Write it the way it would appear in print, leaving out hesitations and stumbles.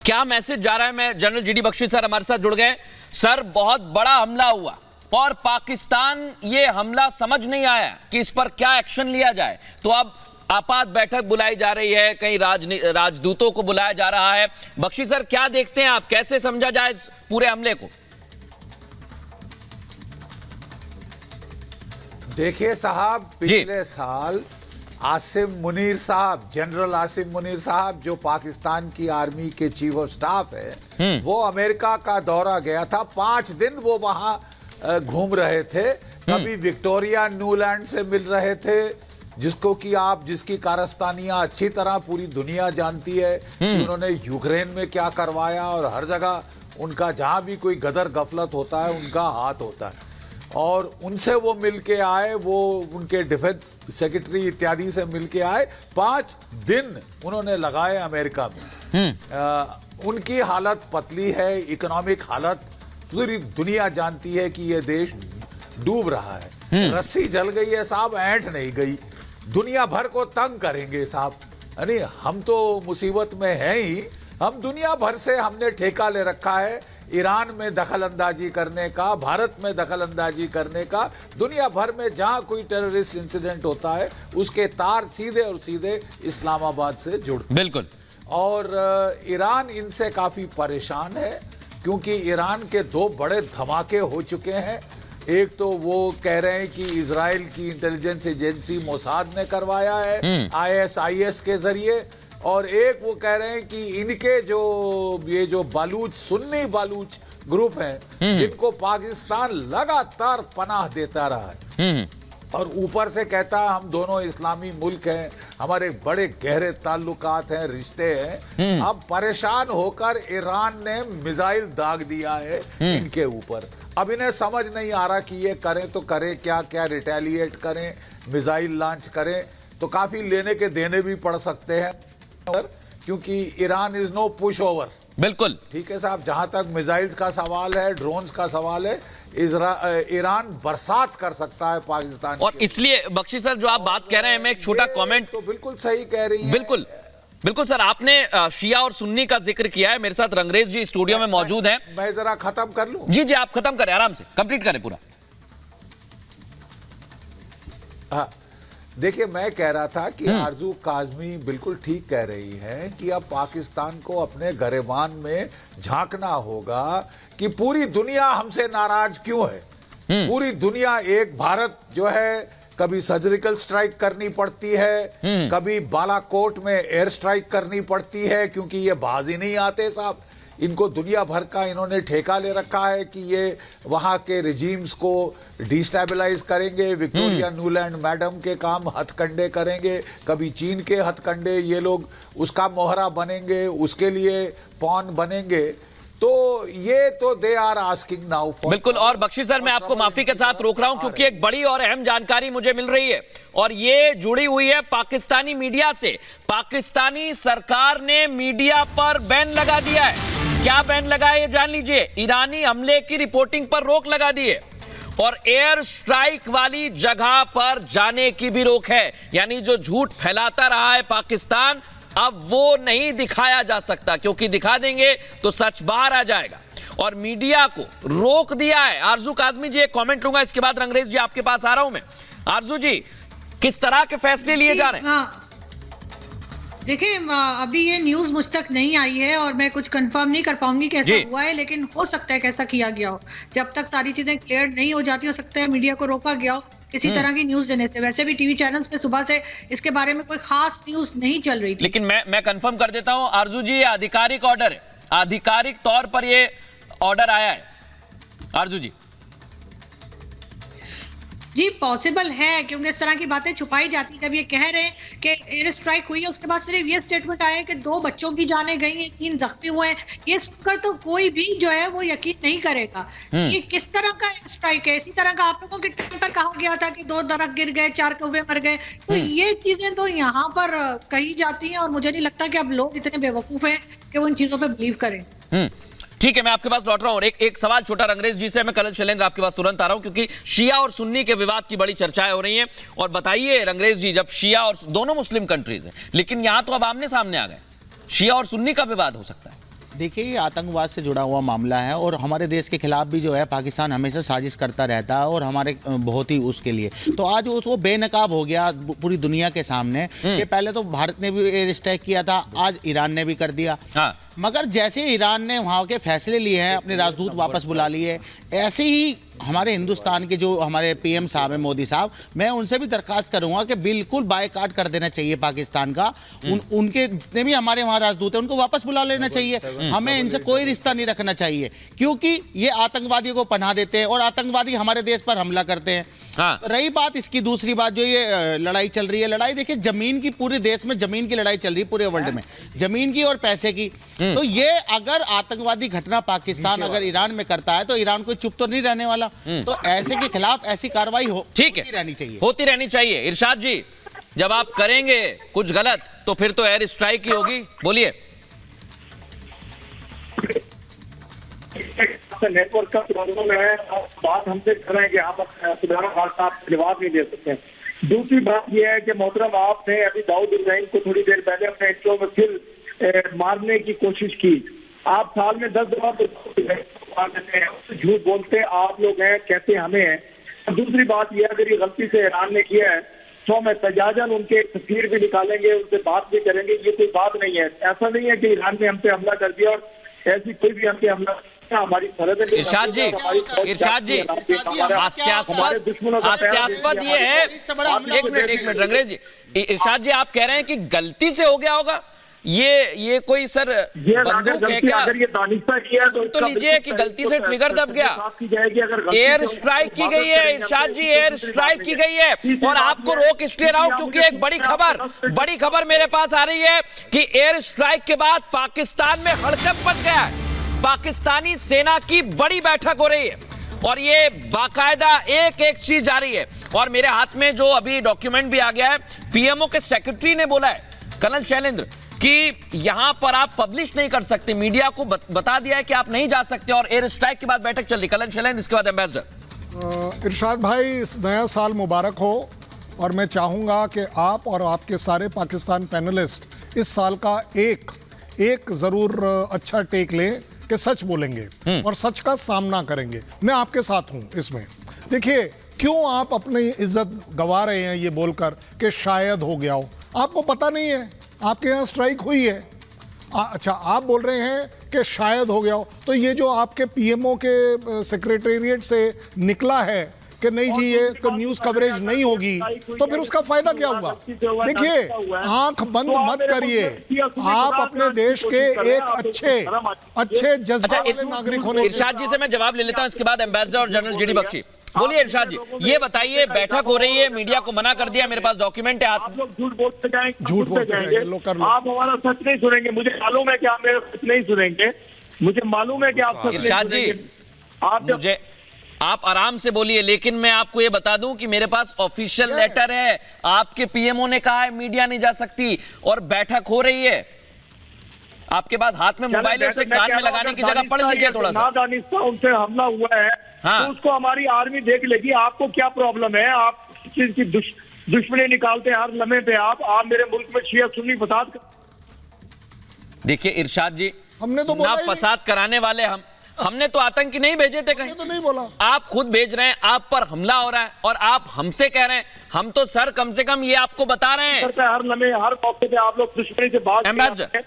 क्या मैसेज जा रहा है? मैं जनरल जीडी बख्शी सर हमारे साथ जुड़ गए। सर, बहुत बड़ा हमला हुआ और पाकिस्तान ये हमला समझ नहीं आया कि इस पर क्या एक्शन लिया जाए, तो अब आपात बैठक बुलाई जा रही है, कई राजदूतों को बुलाया जा रहा है। बख्शी सर, क्या देखते हैं आप, कैसे समझा जाए इस पूरे हमले को? देखिए साहब, पिछले साल आसिम मुनीर साहब, जनरल आसिम मुनीर साहब, जो पाकिस्तान की आर्मी के चीफ ऑफ स्टाफ है, वो अमेरिका का दौरा गया था। 5 दिन वो वहां घूम रहे थे। कभी विक्टोरिया न्यूलैंड से मिल रहे थे, जिसकी कारस्तानियां अच्छी तरह पूरी दुनिया जानती है कि उन्होंने यूक्रेन में क्या करवाया, और हर जगह उनका जहां भी कोई गदर गफलत होता है उनका हाथ होता है। और उनसे वो मिल के आए, वो उनके डिफेंस सेक्रेटरी इत्यादि से मिल के आए। 5 दिन उन्होंने लगाए अमेरिका में। उनकी हालत पतली है, इकोनॉमिक हालत पूरी दुनिया जानती है कि ये देश डूब रहा है। रस्सी जल गई है साहब, ऐंठ नहीं गई। दुनिया भर को तंग करेंगे साहब। यानी हम तो मुसीबत में हैं ही, हम दुनिया भर से हमने ठेका ले रखा है ईरान में दखल अंदाजी करने का, भारत में दखल अंदाजी करने का। दुनिया भर में जहां कोई टेररिस्ट इंसिडेंट होता है उसके तार सीधे और सीधे इस्लामाबाद से जुड़ते। बिल्कुल। और ईरान इनसे काफी परेशान है, क्योंकि ईरान के 2 बड़े धमाके हो चुके हैं। एक तो वो कह रहे हैं कि इजराइल की इंटेलिजेंस एजेंसी मोसाद ने करवाया है ISIS के जरिए, और एक वो कह रहे हैं कि इनके ये जो बालूच, सुन्नी बालूच ग्रुप हैं, जिनको पाकिस्तान लगातार पनाह देता रहा है, और ऊपर से कहता है हम दोनों इस्लामी मुल्क हैं, हमारे बड़े गहरे ताल्लुकात हैं, रिश्ते हैं। अब परेशान होकर ईरान ने मिसाइल दाग दिया है इनके ऊपर। अब इन्हें समझ नहीं आ रहा कि ये करें तो करें क्या, क्या रिटेलिएट करें, मिसाइल लॉन्च करें, तो काफी लेने के देने भी पड़ सकते हैं, क्योंकि Iran is no pushover. बिल्कुल ठीक है साहब। जहां तक मिसाइल्स का सवाल है, ड्रोन्स का सवाल है, ईरान बरसात कर सकता है पाकिस्तान। और इसलिए बख्शी सर, जो आप बात कह रहे हैं, मैं एक छोटा कमेंट। तो बिल्कुल सही कह रही हैं। बिल्कुल बिल्कुल सर, आपने शिया और सुन्नी का जिक्र किया है। मेरे साथ रंगरेज जी स्टूडियो में मौजूद हैं। मैं जरा खत्म कर लूं? जी जी, आप खत्म करें, आराम से कंप्लीट करें पूरा। हाँ, देखिए, मैं कह रहा था कि आरजू काजमी बिल्कुल ठीक कह रही हैं कि अब पाकिस्तान को अपने गिरेबान में झांकना होगा कि पूरी दुनिया हमसे नाराज क्यों है। पूरी दुनिया, एक भारत जो है, कभी सर्जिकल स्ट्राइक करनी पड़ती है, कभी बालाकोट में एयर स्ट्राइक करनी पड़ती है, क्योंकि ये बाज ही नहीं आते साहब। इनको दुनिया भर का इन्होंने ठेका ले रखा है कि ये वहां के रिजीम्स को डिस्टेबलाइज करेंगे। विक्टोरिया न्यूलैंड मैडम के काम हथकंडे करेंगे, कभी चीन के हथकंडे, ये लोग उसका मोहरा बनेंगे, उसके लिए पॉन बनेंगे। तो ये तो they are asking now for. बिल्कुल। और बख्शी सर, मैं आपको माफी के साथ रोक रहा हूं, क्योंकि एक बड़ी और अहम जानकारी मुझे मिल रही है, और ये जुड़ी हुई है पाकिस्तानी मीडिया से। पाकिस्तानी सरकार ने मीडिया पर बैन लगा दिया है। क्या बैन लगा है ये जान लीजिए। ईरानी हमले की रिपोर्टिंग पर रोक लगा दी है, और एयर स्ट्राइक वाली जगह पर जाने की भी रोक है। यानी जो झूठ फैलाता रहा है पाकिस्तान, अब वो नहीं दिखाया जा सकता, क्योंकि दिखा देंगे तो सच बाहर आ जाएगा, और मीडिया को रोक दिया है। आरजू काजमी जी, एक कमेंट लूंगा, इसके बाद रंगरेज जी आपके पास आ रहा हूं मैं। आरजू जी, किस तरह के फैसले लिए जा रहे हैं? देखिए, अभी ये न्यूज मुझ तक नहीं आई है और मैं कुछ कंफर्म नहीं कर पाऊंगी कैसा हुआ है, लेकिन हो सकता है कैसा किया गया हो। जब तक सारी चीजें क्लियर नहीं हो जाती, हो सकता है मीडिया को रोका गया हो किसी तरह की न्यूज देने से। वैसे भी टीवी चैनल्स पे सुबह से इसके बारे में कोई खास न्यूज नहीं चल रही थी। लेकिन मैं कंफर्म कर देता हूं आरजू जी, आधिकारिक ऑर्डर है, आधिकारिक तौर पर ये ऑर्डर आया है। आरजू जी जी, पॉसिबल है, क्योंकि इस तरह की बातें छुपाई जाती। जब ये कह रहे हैं कि एयर स्ट्राइक हुई है, उसके बाद सिर्फ ये स्टेटमेंट आया है कि 2 बच्चों की जानें गई हैं, 3 जख्मी हुए हैं। ये सुनकर तो कोई भी जो है वो यकीन नहीं करेगा। ये किस तरह का एयर स्ट्राइक है? इसी तरह का आप लोगों के टाइम पर कहा गया था कि 2 दरख्त गिर गए, 4 कौवे मर गए। तो ये चीजें तो यहाँ पर कही जाती हैं, और मुझे नहीं लगता कि अब लोग इतने बेवकूफ हैं कि वो इन चीजों पर बिलीव करें। ठीक है, मैं आपके पास लौट रहा हूं, और एक सवाल छोटा रंगरेज जी से। मैं कलल शैलेंद्र आपके पास तुरंत आ रहा हूं, क्योंकि शिया और सुन्नी के विवाद की बड़ी चर्चाएं हो रही हैं। और बताइए रंगरेज जी, जब शिया और दोनों मुस्लिम कंट्रीज हैं, लेकिन यहां तो अब आमने सामने आ गए, शिया और सुन्नी का विवाद हो सकता है। देखिए, ये आतंकवाद से जुड़ा हुआ मामला है और हमारे देश के खिलाफ भी जो है पाकिस्तान हमेशा साजिश करता रहता है और हमारे बहुत ही उसके लिए तो आज उसको बेनकाब हो गया पूरी दुनिया के सामने कि पहले तो भारत ने भी एयर स्ट्राइक किया था, आज ईरान ने भी कर दिया। हाँ। मगर जैसे ईरान ने वहाँ के फैसले लिए हैं, अपने राजदूत वापस बुला लिए, ऐसे ही हमारे हिंदुस्तान के जो हमारे पीएम साहब हैं, मोदी साहब, मैं उनसे भी दरखास्त करूंगा कि बिल्कुल बायकॉट कर देना चाहिए पाकिस्तान का। उनके जितने भी हमारे वहाँ राजदूत हैं उनको वापस बुला लेना चाहिए। हमें इनसे कोई रिश्ता नहीं रखना चाहिए क्योंकि ये आतंकवादियों को पनाह देते हैं और आतंकवादी हमारे देश पर हमला करते हैं। हाँ। रही बात इसकी दूसरी बात, जो ये लड़ाई चल रही है, लड़ाई देखिए जमीन की, पूरे देश में जमीन की लड़ाई चल रही है, पूरे वर्ल्ड में जमीन की और पैसे की। तो ये अगर आतंकवादी घटना पाकिस्तान अगर ईरान में करता है तो ईरान को चुप तो नहीं रहने वाला। तो ऐसे के खिलाफ ऐसी कार्रवाई ठीक है, रहनी चाहिए, होती रहनी चाहिए। इरशाद जी, जब आप करेंगे कुछ गलत तो फिर तो एयर स्ट्राइक ही होगी, बोलिए। नेटवर्क का प्रॉब्लम है, बात हमसे कर रहे हैं कि आप सुधारा वार्ता जवाब नहीं दे सकते। दूसरी बात यह है कि मोहतरम, आपने अभी दाऊद इब्राहिम को थोड़ी देर पहले अपने इंट्रो में फिर मारने की कोशिश की। आप साल में 10 दफा मार देते हैं, झूठ बोलते आप लोग हैं, कहते हमें हैं। दूसरी बात यह, अगर ये गलती से ईरान ने किया है तो मैं तजाजन उनके तस्वीर भी निकालेंगे, उनसे बात भी करेंगे। ये कोई बात नहीं है, ऐसा नहीं है कि ईरान ने हम पे हमला कर दिया और ऐसी कोई भी हम पे हमला। हमारी इरशाद जी, हास्यास्पद ये है। एक मिनट रंगरेज जी, इरशाद जी, आप कह रहे हैं कि गलती से हो गया होगा, ये कोई सर बंदूक है क्या? अगर ये दानिशा किया तो लीजिए कि गलती से ट्रिगर दब गया, एयर स्ट्राइक की गई है। इरशाद जी, एयर स्ट्राइक की गई है और आपको रोक इसलिए रहा हूं क्योंकि एक बड़ी खबर मेरे पास आ रही है कि एयर स्ट्राइक के बाद पाकिस्तान में हड़कंप मच गया है। पाकिस्तानी सेना की बड़ी बैठक हो रही है और ये बाकायदा एक एक चीज जारी है। और मेरे हाथ में जो अभी डॉक्यूमेंट भी आ गया है, पीएमओ के सेक्रेटरी ने बोला है, कर्नल शैलेंद्र, कि यहां पर आप पब्लिश नहीं कर सकते, मीडिया को बता दिया है कि आप नहीं जा सकते और एयर स्ट्राइक के बाद बैठक चल रही। कर्नल शैलेंद्र, इसके बाद एम्बेसडर। इरशाद भाई, इस नया साल मुबारक हो और मैं चाहूंगा कि आप और आपके सारे पाकिस्तान पैनलिस्ट इस साल का एक जरूर अच्छा टेक लें कि सच बोलेंगे और सच का सामना करेंगे। मैं आपके साथ हूं इसमें। देखिए, क्यों आप अपनी इज्जत गंवा रहे हैं ये बोलकर कि शायद हो गया हो? आपको पता नहीं है, आपके यहाँ स्ट्राइक हुई है। अच्छा, आप बोल रहे हैं कि शायद हो गया हो, तो ये जो आपके पीएमओ के सेक्रेटेरिएट से निकला है कि नहीं जी ये न्यूज कवरेज नहीं होगी, तो फिर उसका फायदा क्या हुआ? देखिए, आंख बंद मत करिए। आप अपने देश के एक अच्छे जज्बा वाले नागरिक होने। इरशाद जी से मैं जवाब ले लेता हूं, इसके बाद एम्बेसडर और जनरल जीडी बख्शी। बोलिए इरशाद जी, ये बताइए, बैठक हो रही है, मीडिया को मना कर दिया, मेरे पास डॉक्यूमेंट है। आप लोग झूठ बोलते जाएंगे, झूठ बोलते जाएंगे, आप हमारा सच नहीं सुनेंगे। मुझे मालूम है कि आप मेरा सच नहीं सुनेंगे, मुझे मालूम है कि आप सच इरशाद जी, मुझे आप आराम से बोलिए, लेकिन मैं आपको ये बता दूं कि मेरे पास ऑफिशियल लेटर है, आपके पीएमओ ने कहा है मीडिया नहीं जा सकती और बैठक हो रही है। आपके पास हाथ में मोबाइल है, उसे कान में लगाने की जगह पढ़ लीजिए थोड़ा सा। उनसे हमला हुआ है, हाँ। तो उसको हमारी आर्मी देख लेगी। आपको क्या प्रॉब्लम है? आप किस चीज की दुश्मनी निकालते हैं हर लम्हे पे। आप मेरे मुल्क में शिया सुन्नी फसाद। देखिए इरशाद जी, हमने तो ना फसाद कराने वाले हमने तो आतंकी नहीं भेजे थे कहीं, तो नहीं बोला। आप खुद भेज रहे हैं, आप पर हमला हो रहा है और आप हमसे कह रहे हैं। हम तो सर कम से कम ये आपको बता रहे हैं, हर लम्हे हर मौके पे आप लोग दुश्मनी से बात। एम्बेसडर,